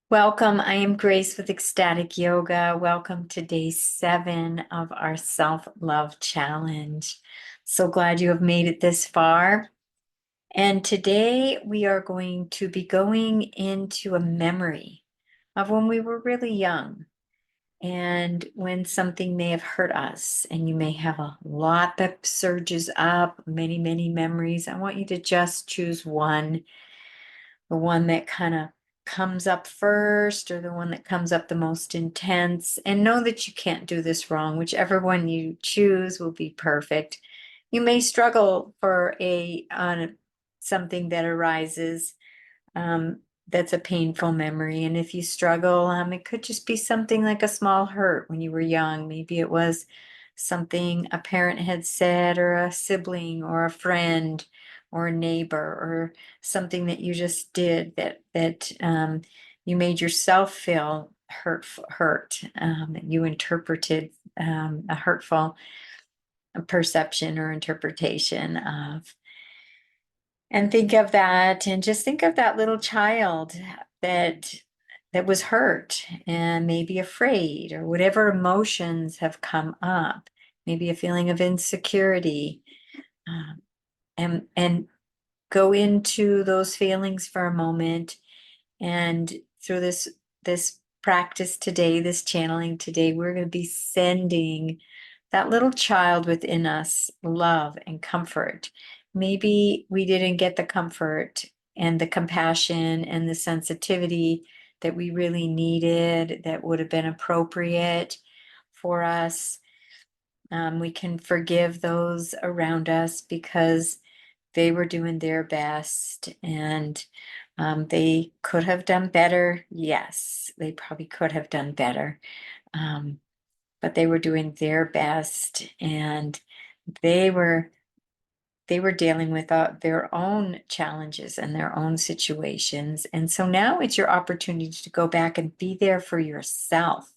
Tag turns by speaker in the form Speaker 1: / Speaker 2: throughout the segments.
Speaker 1: Welcome. I am Grace with Ecstatic Yoga. Welcome to day 7 of our self-love challenge. So glad you have made it this far. And today we are going to be going into a memory of when we were really young and when something may have hurt us, and you may have a lot that surges up, many, many memories. I want you to just choose one, the one that kind of comes up first or the one that comes up the most intense, and know that you can't do this wrong. Whichever one you choose will be perfect. You may struggle for on something that arises that's a painful memory. And if you struggle, it could just be something like a small hurt when you were young. Maybe it was something a parent had said, or a sibling, or a friend, or a neighbor, or something that you just did that you made yourself feel hurt. You interpreted a hurtful perception or interpretation of. And think of that, and just think of that little child that that was hurt and maybe afraid, or whatever emotions have come up, maybe a feeling of insecurity, um, and go into those feelings for a moment. And through this practice today, this channeling today, we're going to be sending that little child within us love and comfort. Maybe we didn't get the comfort and the compassion and the sensitivity that we really needed, that would have been appropriate for us. We can forgive those around us because they were doing their best, and they could have done better. Yes, they probably could have done better. But they were doing their best, and they were they were dealing with their own challenges and their own situations. And so now it's your opportunity to go back and be there for yourself.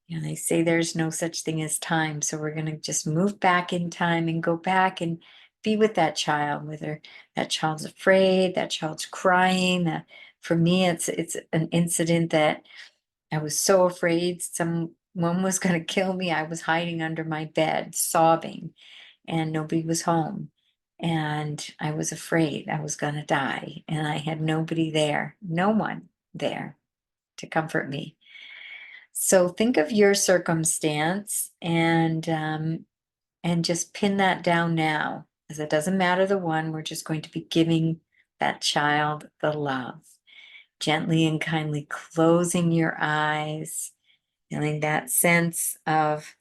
Speaker 1: They say there's no such thing as time. So we're going to just move back in time and go back and be with that child, whether that child's afraid, that child's crying. For me, it's an incident that I was so afraid someone was going to kill me. I was hiding under my bed, sobbing, and nobody was home. And I was afraid I was going to die. And I had nobody there, no one there to comfort me. So think of your circumstance, and just pin that down now, as it doesn't matter the one. We're just going to be giving that child the love. Gently and kindly closing your eyes, feeling that sense of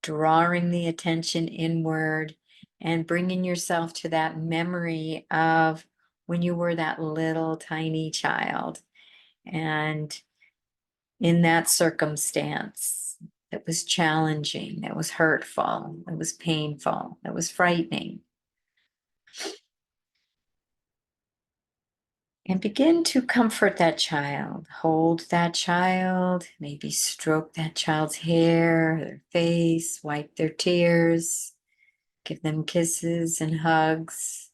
Speaker 1: drawing the attention inward and bringing yourself to that memory of when you were that little tiny child, and in that circumstance that was challenging, that was hurtful, that was painful, that was frightening. And begin to comfort that child. Hold that child, maybe stroke that child's hair, their face, wipe their tears, give them kisses and hugs.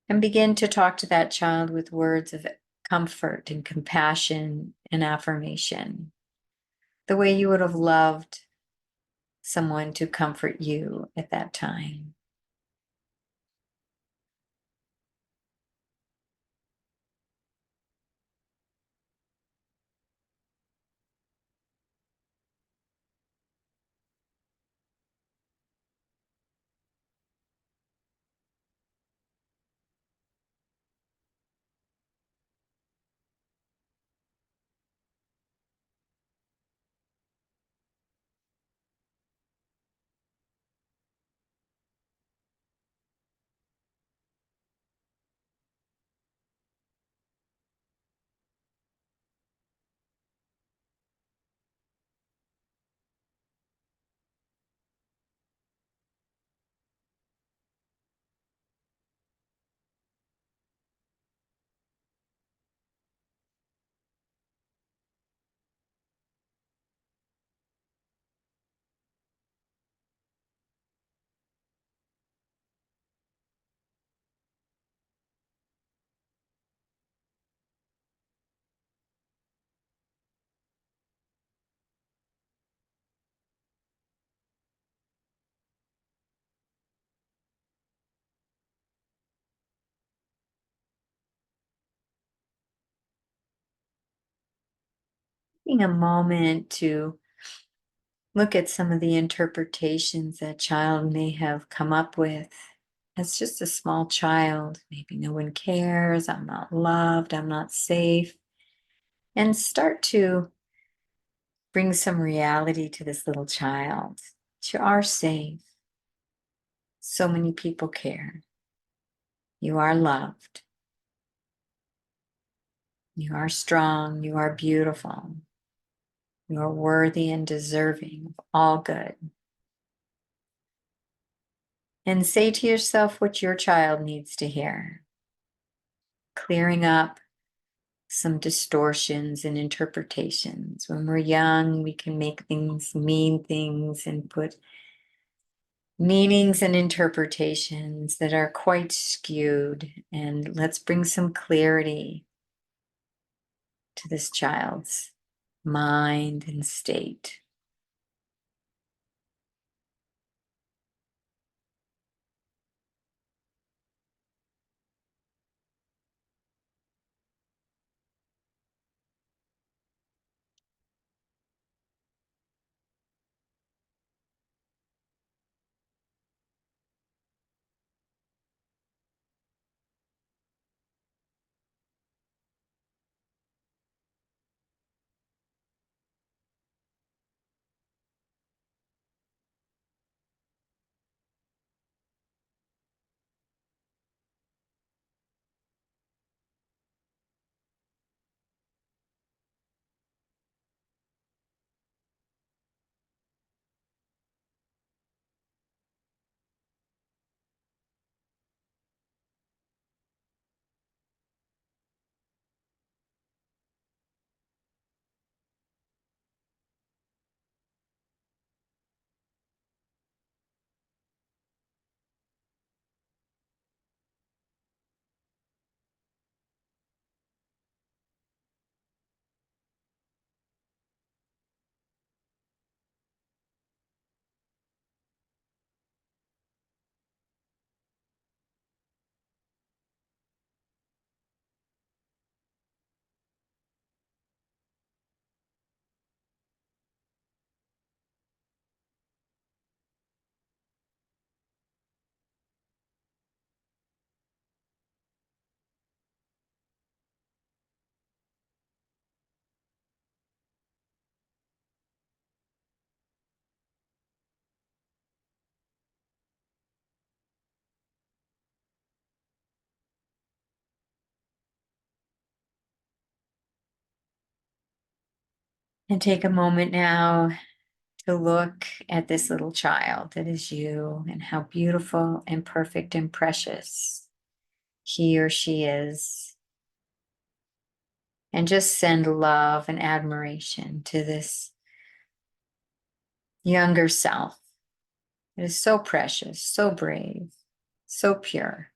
Speaker 1: And begin to talk to that child with words of comfort and compassion and affirmation, the way you would have loved someone to comfort you at that time. taking a moment to look at some of the interpretations that child may have come up with as just a small child. Maybe no one cares, I'm not loved, I'm not safe. And start to bring some reality to this little child. You are safe. So many people care. You are loved. You are strong. You are beautiful. You are worthy and deserving of all good. And say to yourself what your child needs to hear, clearing up some distortions and interpretations. When we're young, we can make things mean things and put meanings and interpretations that are quite skewed. And let's bring some clarity to this child's mind and state. And take a moment now to look at this little child that is you and how beautiful and perfect and precious he or she is. And just send love and admiration to this younger self. It is so precious, so brave, so pure.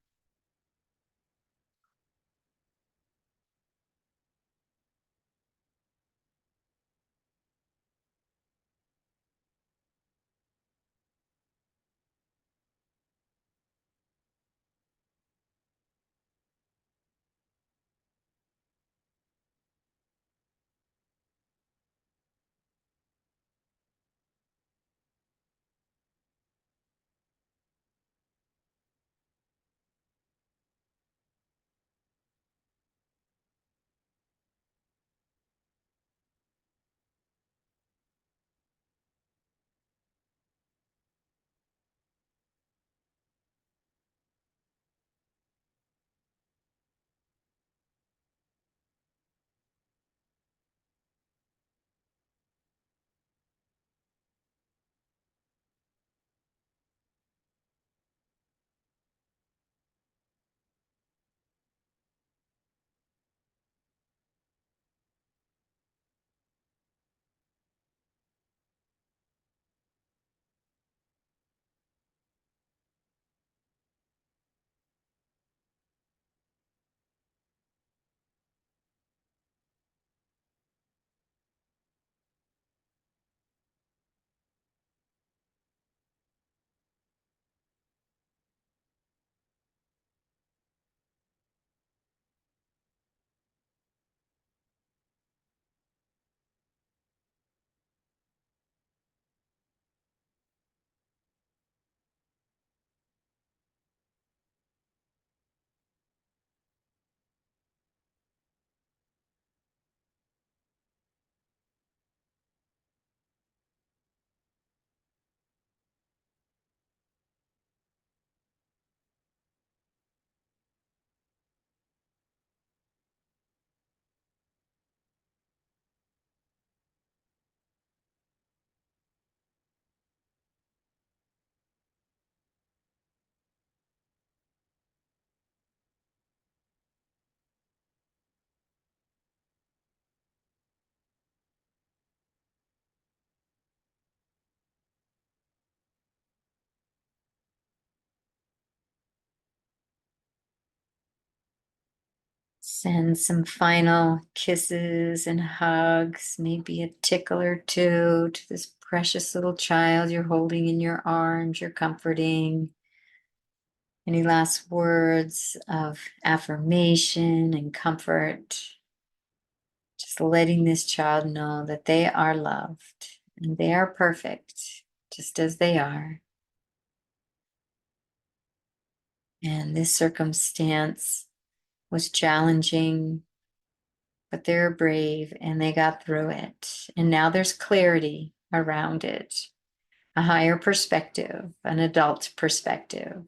Speaker 1: Send some final kisses and hugs, maybe a tickle or two to this precious little child you're holding in your arms, you're comforting. Any last words of affirmation and comfort? Just letting this child know that they are loved and they are perfect, just as they are. And this circumstance was challenging, but they're brave and they got through it. And now there's clarity around it, a higher perspective, an adult perspective.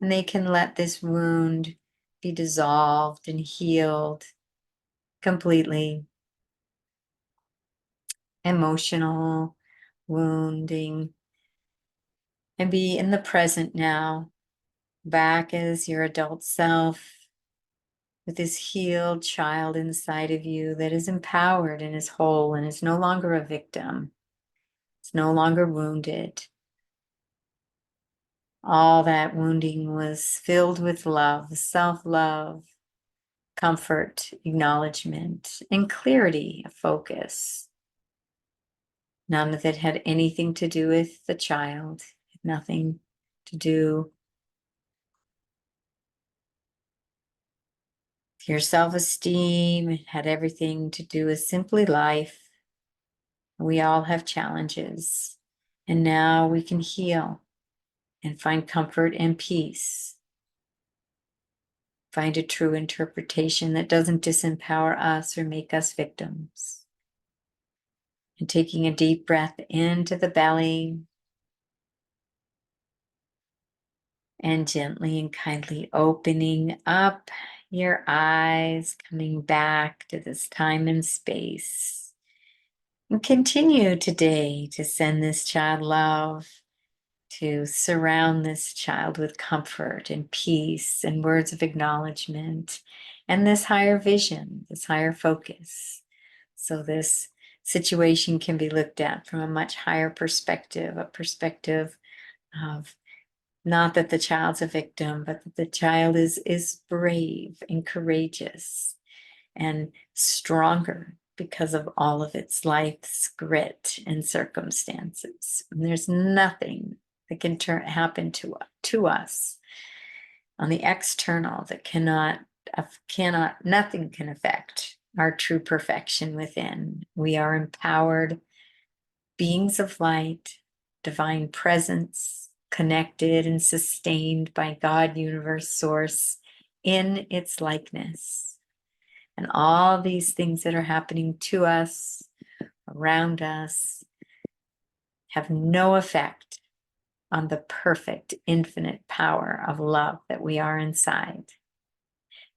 Speaker 1: And they can let this wound be dissolved and healed completely. Emotional wounding, and be in the present now, back as your adult self, with this healed child inside of you that is empowered and is whole and is no longer a victim. It's no longer wounded. All that wounding was filled with love, self-love, comfort, acknowledgement, and clarity of focus. None of it had anything to do with the child, nothing to do with your self-esteem. It had everything to do with simply life. We all have challenges, and now we can heal and find comfort and peace. Find a true interpretation that doesn't disempower us or make us victims. And taking a deep breath into the belly, and gently and kindly opening up your eyes, coming back to this time and space. And continue today to send this child love, to surround this child with comfort and peace and words of acknowledgement and this higher vision, this higher focus. So this situation can be looked at from a much higher perspective, a perspective of not that the child's a victim, but that the child is brave and courageous and stronger because of all of its life's grit and circumstances. And there's nothing that can happen to us on the external that nothing can affect our true perfection within. We are empowered beings of light, divine presence, connected and sustained by God, universe, source, in its likeness. And all these things that are happening to us, around us, have no effect on the perfect, infinite power of love that we are inside.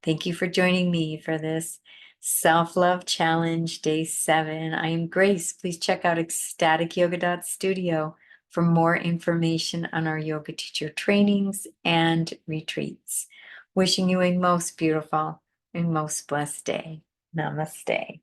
Speaker 1: Thank you for joining me for this Self-Love Challenge, Day 7. I am Grace. Please check out ecstaticyoga.studio for more information on our yoga teacher trainings and retreats. Wishing you a most beautiful and most blessed day. Namaste.